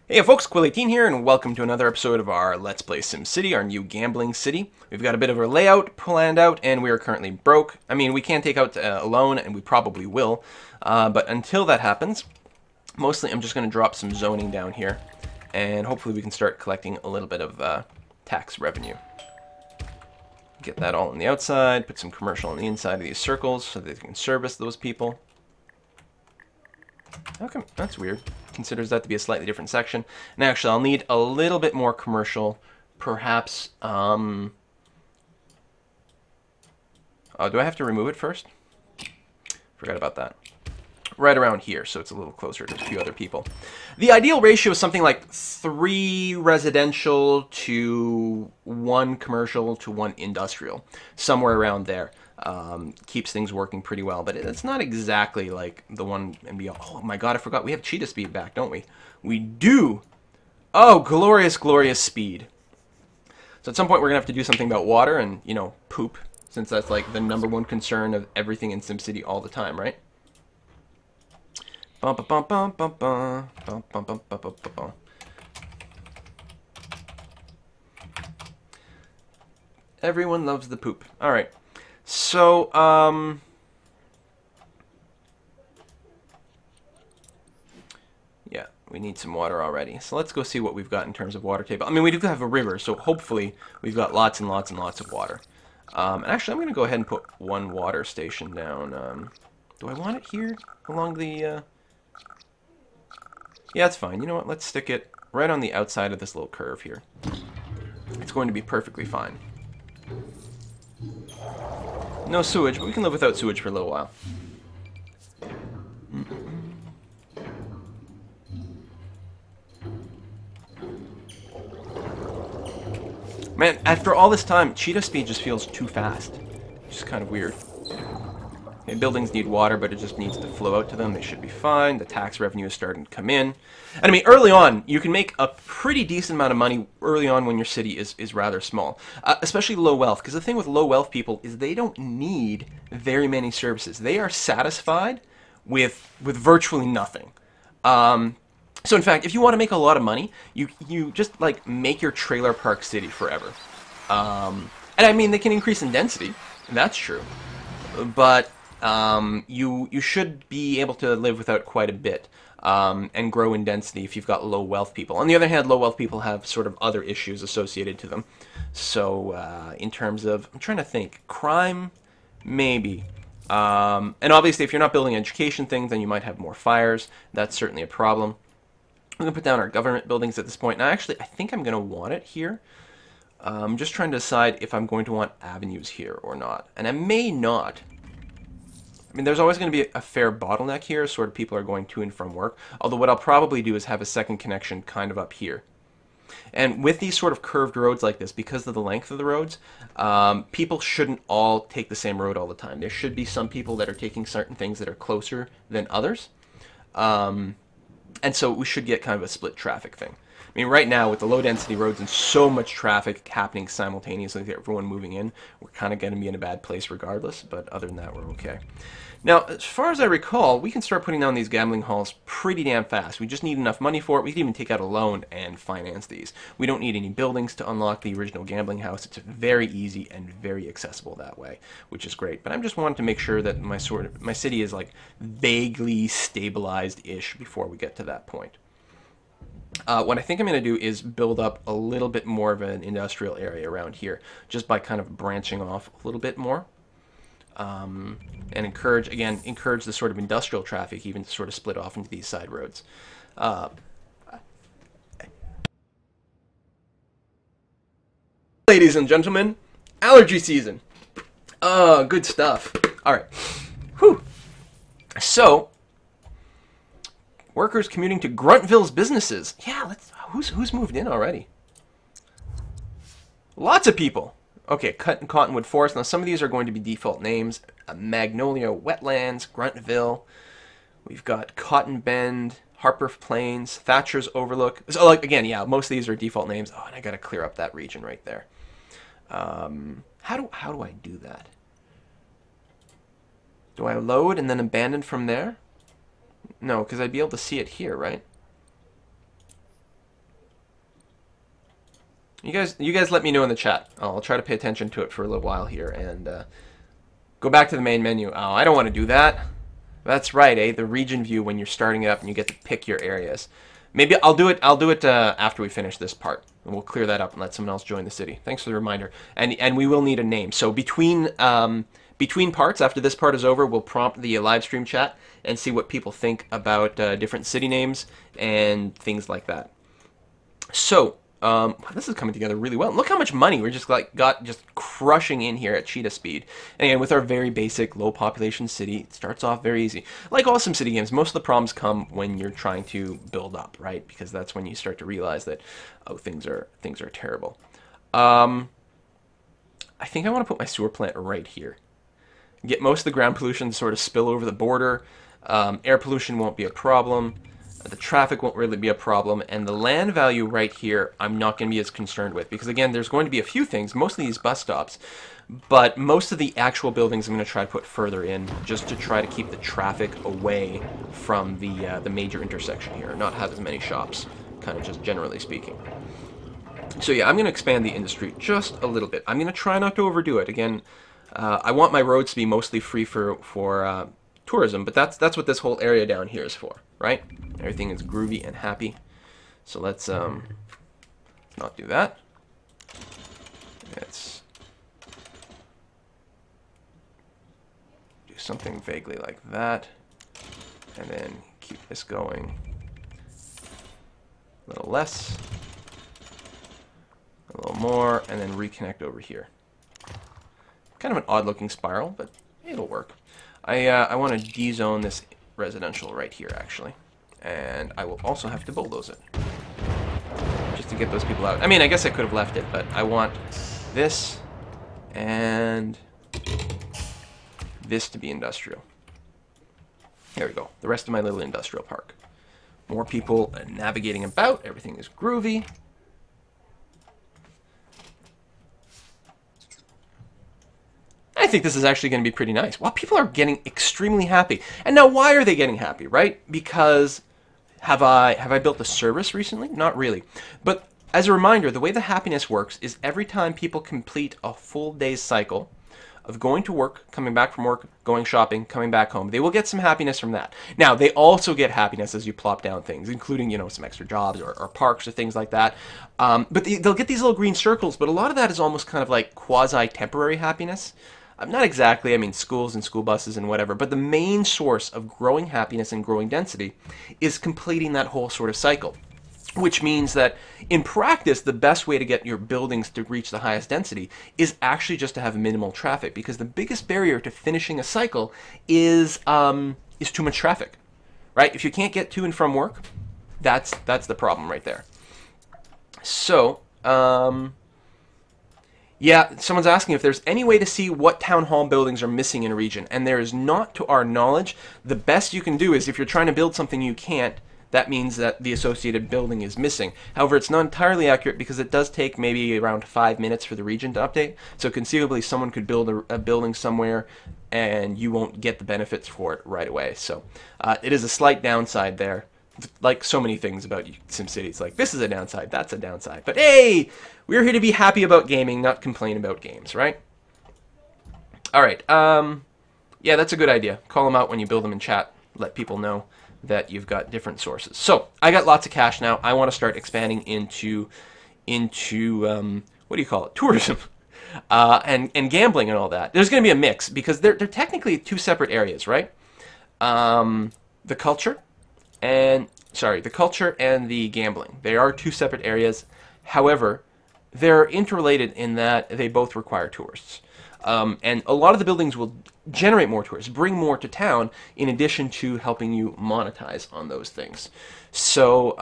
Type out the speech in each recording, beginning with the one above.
Hey folks, Quill18 here, and welcome to another episode of our Let's Play SimCity, our new gambling city. We've got a bit of a layout planned out, and we are currently broke. I mean, we can take out a loan, and we probably will, but until that happens, mostly I'm just going to drop some zoning down here, and hopefully we can start collecting a little bit of tax revenue. Get that all on the outside, put some commercial on the inside of these circles so that they can service those people. Okay, that's weird. Considers that to be a slightly different section. And actually, I'll need a little bit more commercial, perhaps. Oh, do I have to remove it first? Forgot about that. Right around here, so it's a little closer to a few other people. The ideal ratio is something like 3 residential to 1 commercial to 1 industrial. Somewhere around there. Keeps things working pretty well, but it's not exactly like the one and beyond. Oh my god, I forgot. We have cheetah speed back, don't we? We do! Oh, glorious, glorious speed. So at some point we're going to have to do something about water and, you know, poop, since that's like the #1 concern of everything in SimCity all the time, right? Bum, bum, bum, bum, bum, bum, bum, bum, bum, bum, bum. Everyone loves the poop. Alright. So, yeah, we need some water already. So let's go see what we've got in terms of water table. I mean, we do have a river, so hopefully we've got lots and lots and lots of water. And actually, I'm going to go ahead and put 1 water station down. Do I want it here along the, Yeah, it's fine. You know what? Let's stick it right on the outside of this little curve here. It's going to be perfectly fine. No sewage, but we can live without sewage for a little while. Man, after all this time, cheetah speed just feels too fast. Which is kind of weird. Okay, buildings need water, but it just needs to flow out to them. They should be fine. The tax revenue is starting to come in. And I mean, early on, you can make a pretty decent amount of money early on when your city is rather small. Especially low wealth, because the thing with low wealth people is they don't need very many services. They are satisfied with virtually nothing. So in fact, if you want to make a lot of money, you just like make your trailer park city forever. And I mean, they can increase in density. That's true. But you should be able to live without quite a bit and grow in density if you've got low wealth people. On the other hand, low wealth people have sort of other issues associated to them. So in terms of, I'm trying to think, crime, maybe. And obviously, if you're not building education things, then you might have more fires. That's certainly a problem. I'm going to put down our government buildings at this point. Now, actually, I think I'm going to want it here. I'm just trying to decide if I'm going to want avenues here or not. And I may not. I mean, there's always going to be a fair bottleneck here, sort of people are going to and from work. Although what I'll probably do is have a second connection kind of up here. And with these sort of curved roads like this, because of the length of the roads, people shouldn't all take the same road all the time. There should be some people that are taking certain things that are closer than others. And so we should get kind of a split traffic thing. I mean, right now, with the low-density roads and so much traffic happening simultaneously, everyone moving in, we're kind of going to be in a bad place regardless, but other than that, we're okay. Now, as far as I recall, we can start putting down these gambling halls pretty damn fast. We just need enough money for it. We can even take out a loan and finance these. We don't need any buildings to unlock the original gambling house. It's very easy and very accessible that way, which is great. But I'm just wanting to make sure that my city is like vaguely stabilized-ish before we get to that point. What I think I'm going to do is build up a little bit more of an industrial area around here, just by kind of branching off a little bit more. And encourage the sort of industrial traffic even to sort of split off into these side roads. Ladies and gentlemen, allergy season. Good stuff. All right. Whew. So, workers commuting to Gruntville's businesses. Yeah, who's moved in already? Lots of people. Okay, Cottonwood Forest. Now, some of these are going to be default names. Magnolia Wetlands, Gruntville. We've got Cotton Bend, Harper Plains, Thatcher's Overlook. So, like, again, yeah, most of these are default names. Oh, and I got to clear up that region right there. How do I do that? Do I load and then abandon from there? No, because I'd be able to see it here, right? You guys let me know in the chat. I'll try to pay attention to it for a little while here and go back to the main menu. Oh, I don't want to do that. That's right, eh? The region view when you're starting it up and you get to pick your areas. Maybe I'll do it after we finish this part. And we'll clear that up and let someone else join the city. Thanks for the reminder. And we will need a name. So between parts, after this part is over, we'll prompt the live stream chat and see what people think about different city names and things like that. So, this is coming together really well. Look how much money we're just got crushing in here at cheetah speed. And again, with our very basic low population city, it starts off very easy. Like all SimCity games, most of the problems come when you're trying to build up, right? Because that's when you start to realize that, oh, things are terrible. I think I want to put my sewer plant right here. Get most of the ground pollution to sort of spill over the border. Air pollution won't be a problem. The traffic won't really be a problem. And the land value right here, I'm not going to be as concerned with. Because again, there's going to be a few things, mostly these bus stops. But most of the actual buildings I'm going to try to put further in, just to try to keep the traffic away from the major intersection here. Not have as many shops, kind of just generally speaking. So yeah, I'm going to expand the industry just a little bit. I'm going to try not to overdo it. Again, I want my roads to be mostly free for tourism, but that's what this whole area down here is for, right? Everything is groovy and happy. So let's not do that. Let's do something vaguely like that, and then keep this going a little less, a little more, and then reconnect over here. Kind of an odd looking spiral, but it'll work. I want to de-zone this residential right here, actually. And I will also have to bulldoze it. Just to get those people out. I mean, I guess I could have left it, but I want this and this to be industrial. There we go. The rest of my little industrial park. More people navigating about. Everything is groovy. I think this is actually going to be pretty nice. Wow, people are getting extremely happy. And now why are they getting happy, right? Because have I built a service recently? Not really. But as a reminder, the way the happiness works is every time people complete a full day's cycle of going to work, coming back from work, going shopping, coming back home, they will get some happiness from that. Now, they also get happiness as you plop down things, including, you know, some extra jobs or parks or things like that. But they'll get these little green circles, but a lot of that is almost kind of like quasi-temporary happiness. Not exactly, I mean, schools and school buses and whatever, but the main source of growing happiness and growing density is completing that whole sort of cycle. Which means that in practice, the best way to get your buildings to reach the highest density is actually just to have minimal traffic, because the biggest barrier to finishing a cycle is too much traffic, right? If you can't get to and from work, that's the problem right there. So, yeah, someone's asking if there's any way to see what town hall buildings are missing in a region, and there is not to our knowledge. The best you can do is if you're trying to build something you can't, that means that the associated building is missing. However, it's not entirely accurate because it does take maybe around 5 minutes for the region to update. So conceivably, someone could build a building somewhere and you won't get the benefits for it right away. So it is a slight downside there. Like so many things about SimCity, it's like, this is a downside, that's a downside. But hey, we're here to be happy about gaming, not complain about games, right? All right, yeah, that's a good idea. Call them out when you build them in chat. Let people know that you've got different sources. So I got lots of cash now. I want to start expanding into what do you call it? Tourism. And gambling and all that. There's going to be a mix because they're technically two separate areas, right? The culture and the gambling. They are two separate areas. However, they're interrelated in that they both require tourists. And a lot of the buildings will generate more tourists, bring more to town, in addition to helping you monetize on those things. So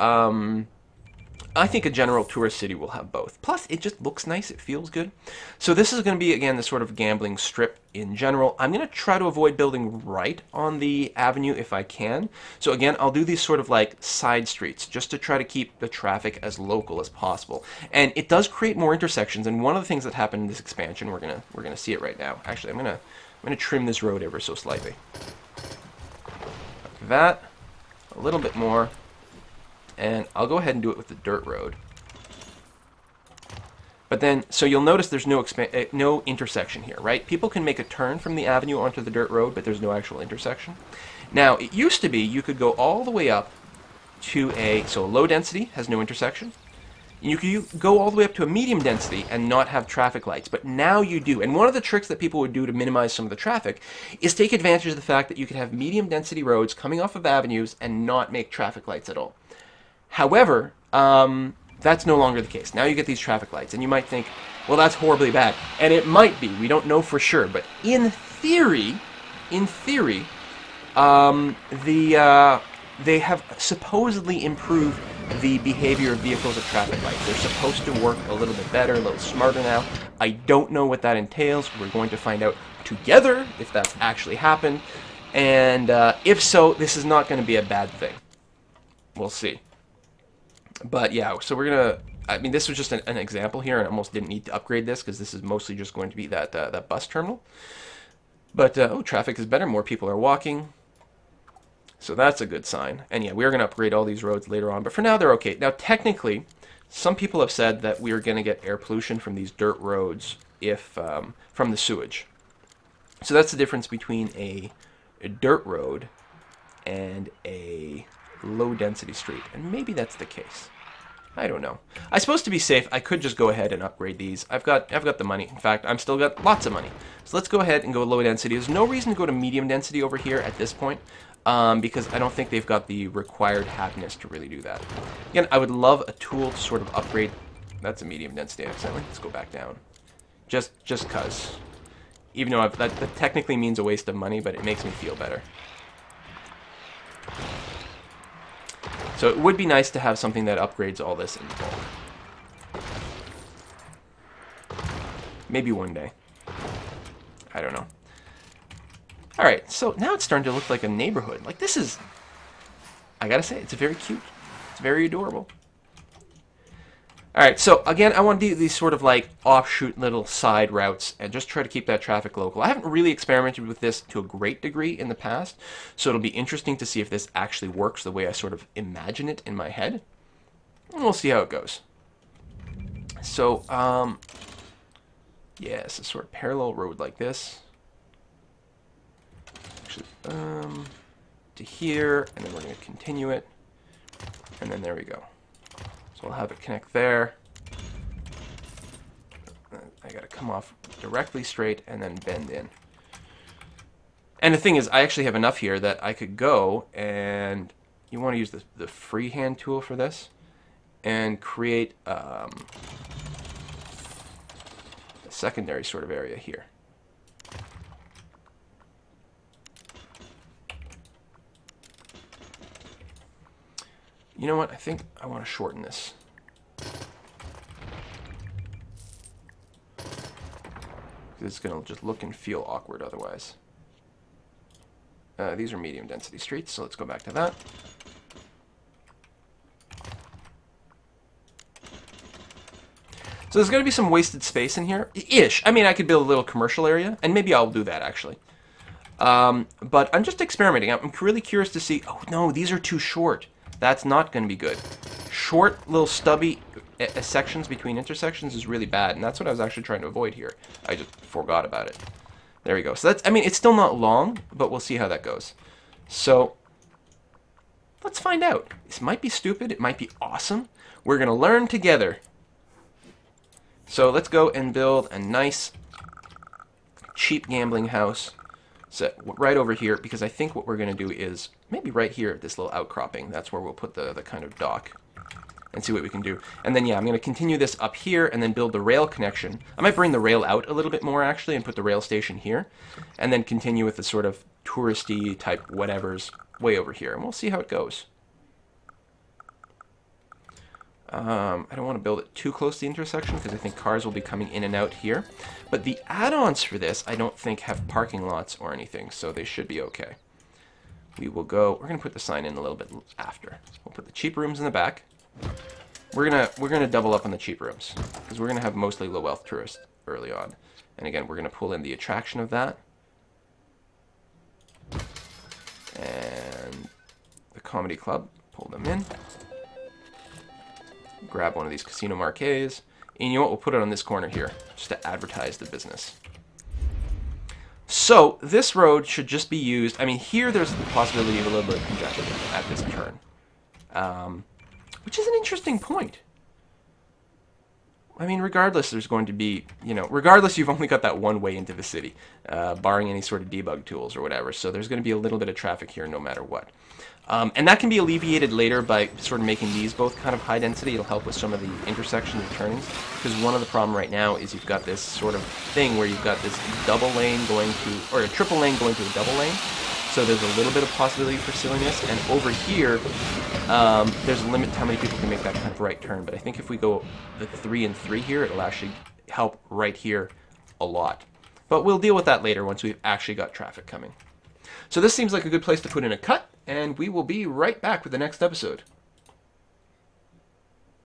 I think a general tourist city will have both. Plus, it just looks nice. It feels good. So this is going to be, again, the sort of gambling strip in general. I'm going to try to avoid building right on the avenue if I can. So again, I'll do these sort of like side streets just to try to keep the traffic as local as possible. And it does create more intersections. And one of the things that happened in this expansion, we're gonna see it right now. Actually, I'm gonna trim this road ever so slightly. Like that, a little bit more. And I'll go ahead and do it with the dirt road. But then, so you'll notice there's no intersection here, right? People can make a turn from the avenue onto the dirt road, but there's no actual intersection. Now, it used to be you could go all the way up to so low density has no intersection. You could go all the way up to a medium density and not have traffic lights, but now you do. And one of the tricks that people would do to minimize some of the traffic is take advantage of the fact that you could have medium density roads coming off of avenues and not make traffic lights at all. However, that's no longer the case. Now you get these traffic lights, and you might think, well, that's horribly bad. And it might be. We don't know for sure. But in theory, they have supposedly improved the behavior of vehicles at traffic lights. They're supposed to work a little bit better, a little smarter now. I don't know what that entails. We're going to find out together if that's actually happened. And if so, this is not going to be a bad thing. We'll see. But yeah, so we're going to... I mean, this was just an example here, and I almost didn't need to upgrade this because this is mostly just going to be that bus terminal. But, oh, traffic is better. More people are walking. So that's a good sign. And yeah, we're going to upgrade all these roads later on. But for now, they're okay. Now, technically, some people have said that we're going to get air pollution from these dirt roads from the sewage. So that's the difference between a dirt road and a low-density street. And maybe that's the case. I don't know. I suppose to be safe, I could just go ahead and upgrade these. I've got the money. In fact, I'm still got lots of money. So let's go ahead and go low density. There's no reason to go to medium density over here at this point. Because I don't think they've got the required happiness to really do that. Again, I would love a tool to sort of upgrade. That's a medium density accidentally. Let's go back down. Just cause. Even though that technically means a waste of money, but it makes me feel better. So it would be nice to have something that upgrades all this in bulk. Maybe one day. I don't know. Alright, so now it's starting to look like a neighborhood. Like, this is... I gotta say, it's very cute. It's very adorable. Alright, so again, I want to do these sort of like offshoot little side routes and just try to keep that traffic local. I haven't really experimented with this to a great degree in the past, so it'll be interesting to see if this actually works the way I sort of imagine it in my head. And we'll see how it goes. So, yeah, it's a sort of parallel road like this. To here, and then we're going to continue it, and then there we go. So we'll have it connect there. I got to come off directly straight and then bend in. And the thing is, I actually have enough here that I could go, and you want to use the freehand tool for this, and create a secondary sort of area here. You know what? I think I want to shorten this. It's going to just look and feel awkward otherwise. These are medium density streets, so let's go back to that. So there's going to be some wasted space in here. Ish. I mean, I could build a little commercial area, and maybe I'll do that, actually. But I'm just experimenting. I'm really curious to see... Oh, no, these are too short. That's not going to be good. Short, little stubby sections between intersections is really bad, and that's what I was actually trying to avoid here. I just forgot about it. There we go. So that's, I mean, it's still not long, but we'll see how that goes. So, let's find out. This might be stupid. It might be awesome. We're going to learn together. So, let's go and build a nice, cheap gambling house. Set right over here, because I think what we're going to do is maybe right here at this little outcropping. That's where we'll put the kind of dock and see what we can do. And then, yeah, I'm going to continue this up here and then build the rail connection. I might bring the rail out a little bit more, actually, and put the rail station here. And then continue with the sort of touristy type whatevers way over here. And we'll see how it goes. I don't want to build it too close to the intersection because I think cars will be coming in and out here. But the add-ons for this, I don't think have parking lots or anything, so they should be okay. We will go, we're going to put the sign in a little bit after. We'll put the cheap rooms in the back. We're gonna double up on the cheap rooms because we're going to have mostly low-wealth tourists early on. And again, we're going to pull in the attraction of that. And the comedy club, pull them in. Grab one of these casino marquets. And you know what? We'll put it on this corner here, just to advertise the business. So this road should just be used. I mean, here there's the possibility of a little bit of congestion at this turn, which is an interesting point. I mean, regardless, there's going to be, regardless, you've only got that one way into the city, barring any sort of debug tools or whatever. So there's going to be a little bit of traffic here no matter what. And that can be alleviated later by sort of making these both kind of high density. It'll help with some of the intersections and turnings. Because one of the problem right now is you've got this sort of thing where you've got this double lane going to, or a triple lane going to a double lane. So there's a little bit of possibility for silliness. And over here, there's a limit to how many people can make that kind of right turn. But I think if we go the 3 and 3 here, it'll actually help right here a lot. But we'll deal with that later once we've actually got traffic coming. So this seems like a good place to put in a cut, and we will be right back with the next episode.